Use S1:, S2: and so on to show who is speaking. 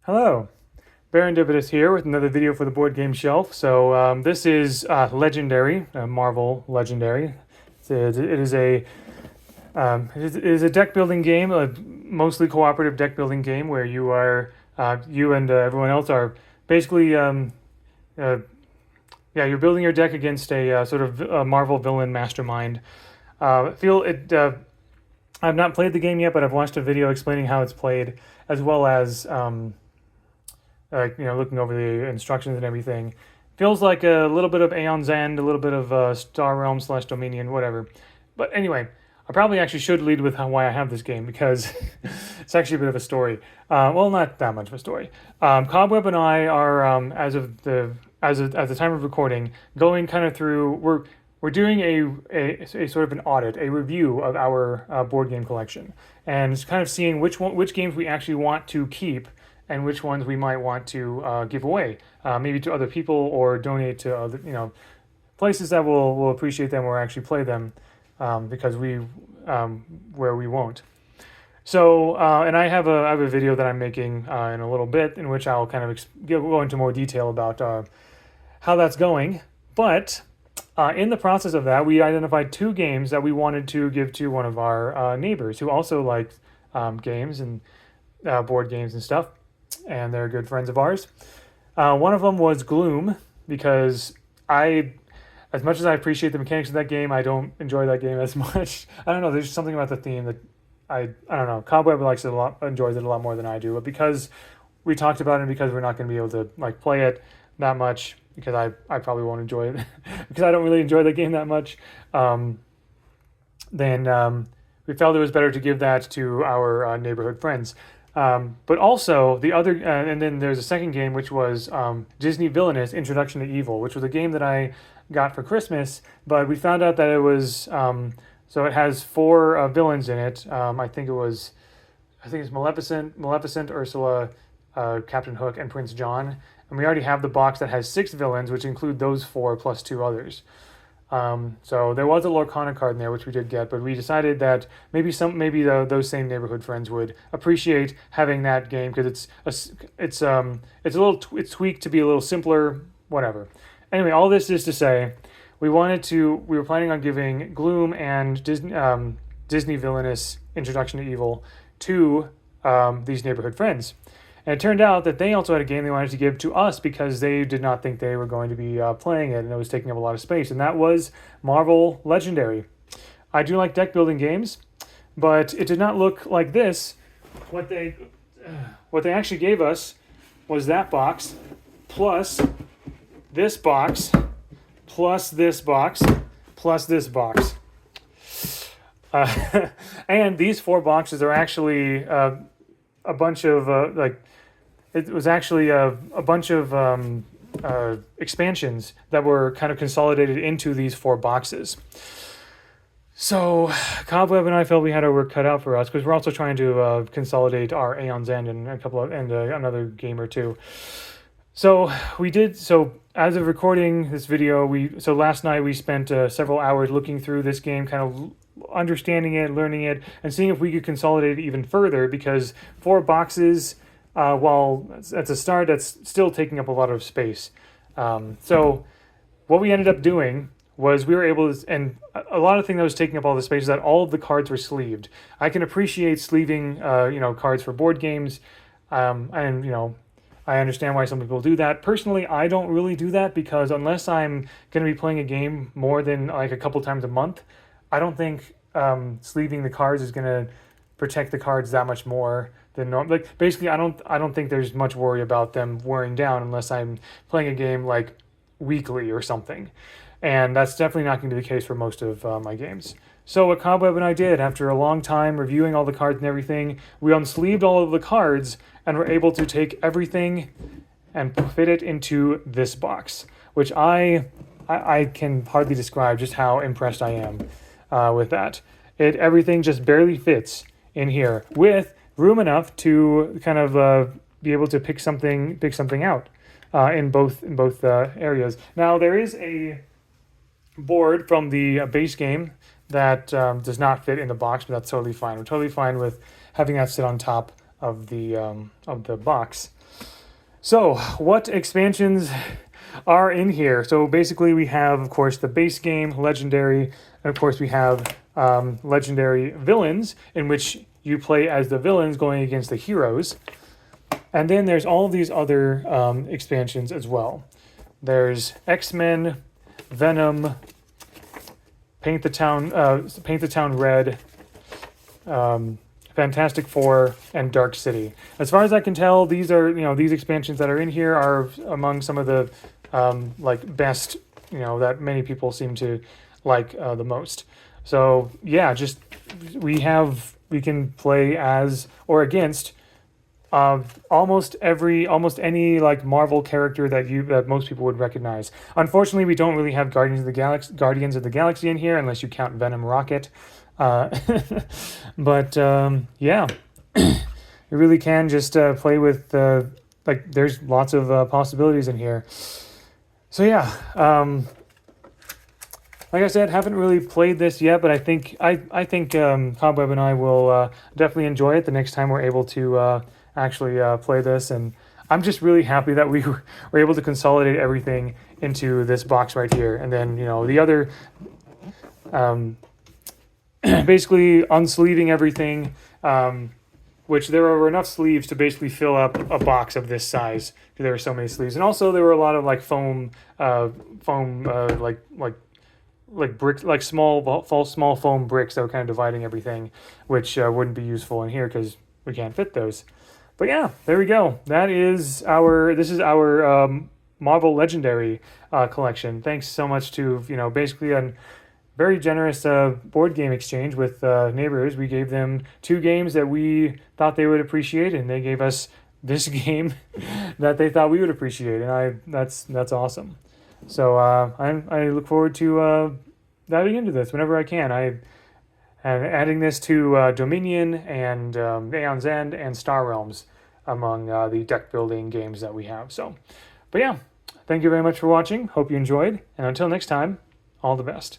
S1: Hello, Barondibitus here with another video for the Board Game Shelf. So this is Legendary, Marvel Legendary. It is a deck building game, a mostly cooperative deck building game where you and everyone else are basically you're building your deck against a sort of Marvel villain mastermind. Feel it. I've not played the game yet, but I've watched a video explaining how it's played, as well as looking over the instructions and everything. Feels like a little bit of Aeon's End, a little bit of Star Realm / Dominion, whatever. But anyway, I probably actually should lead with why I have this game, because it's actually a bit of a story. Well, not that much of a story. Cobweb and I are, as of the time of recording, going kind of through. We're doing a sort of an audit, a review of our board game collection, and it's kind of seeing which games we actually want to keep and which ones we might want to give away, maybe to other people or donate to other places that will appreciate them or actually play them, because where we won't. So and I have a video that I'm making in a little bit in which I'll kind of go into more detail about how that's going, but. In the process of that, we identified 2 games that we wanted to give to one of our neighbors who also liked games and board games and stuff, and they're good friends of ours. One of them was Gloom, because as much as I appreciate the mechanics of that game, I don't enjoy that game as much. I don't know, there's something about the theme that I don't know. Cobweb likes it a lot, enjoys it a lot more than I do, but because we talked about it and because we're not going to be able to play it that much, because I probably won't enjoy it because I don't really enjoy the game that much, then we felt it was better to give that to our neighborhood friends. But also the other, and then there's a second game, which was Disney Villainous Introduction to Evil, which was a game that I got for Christmas, but we found out that it was, so it has 4 villains in it. I think it's Maleficent, Ursula, Captain Hook, and Prince John. And we already have the box that has 6 villains, which include those 4 plus 2 others. So there was a Lorcana card in there, which we did get, but we decided that maybe those same neighborhood friends would appreciate having that game, because it's tweaked to be a little simpler, whatever. Anyway, all this is to say, we were planning on giving Gloom and Disney Villainous Introduction to Evil to these neighborhood friends. And it turned out that they also had a game they wanted to give to us because they did not think they were going to be playing it, and it was taking up a lot of space. And that was Marvel Legendary. I do like deck building games, but it did not look like this. What they actually gave us was that box, plus this box, plus this box, plus this box. And these 4 boxes are actually a bunch of it was actually a bunch of expansions that were kind of consolidated into these 4 boxes. So Cobweb and I felt we had our work cut out for us, because we're also trying to consolidate our Aeon's End and another game or 2. So we did. So as of recording this video, last night we spent several hours looking through this game, kind of understanding it, learning it, and seeing if we could consolidate it even further, because 4 boxes, while at the start, that's still taking up a lot of space. So what we ended up doing was we were able to, and a lot of thing that was taking up all the space is that all of the cards were sleeved. I can appreciate sleeving, cards for board games, and I understand why some people do that. Personally, I don't really do that, because unless I'm going to be playing a game more than a couple times a month, I don't think sleeving the cards is going to protect the cards that much more than normal. Basically, I don't think there's much worry about them wearing down unless I'm playing a game weekly or something, and that's definitely not going to be the case for most of my games. So what Cobweb and I did, after a long time reviewing all the cards and everything, we unsleeved all of the cards and were able to take everything and fit it into this box, which I can hardly describe just how impressed I am with that. Everything just barely fits in here, with room enough to kind of be able to pick something out in both areas. Now there is a board from the base game that does not fit in the box, but that's totally fine. We're totally fine with having that sit on top of the box. So, what expansions are in here? So basically, we have, of course, the base game, legendary, and of course we have legendary villains, in which you play as the villains going against the heroes. And then there's all of these other expansions as well. There's X-Men, Venom, Paint the Town Red, Fantastic Four, and Dark City. As far as I can tell, these are these expansions that are in here are among some of the like best that many people seem to like the most. So yeah, just we can play as or against almost any like Marvel character that most people would recognize. Unfortunately, we don't really have Guardians of the Galaxy in here unless you count Venom Rocket. But yeah, you really can just play with like there's lots of possibilities in here. So yeah, like I said, haven't really played this yet, but I think Cobweb and I will definitely enjoy it the next time we're able to actually play this. And I'm just really happy that we were able to consolidate everything into this box right here, and then the other. Basically unsleeving everything, which there are enough sleeves to basically fill up a box of this size. There are so many sleeves, and also there were a lot of like foam, like bricks, like small foam bricks that were kind of dividing everything, which wouldn't be useful in here because we can't fit those. But yeah, there we go. This is our Marvel Legendary collection. Thanks so much to basically an very generous board game exchange with neighbors. We gave them 2 games that we thought they would appreciate, and they gave us this game that they thought we would appreciate, and that's awesome. So I look forward to diving into this whenever I can. I am adding this to Dominion and Aeon's End and Star Realms among the deck building games that we have. So, but yeah, thank you very much for watching. Hope you enjoyed, and until next time, all the best.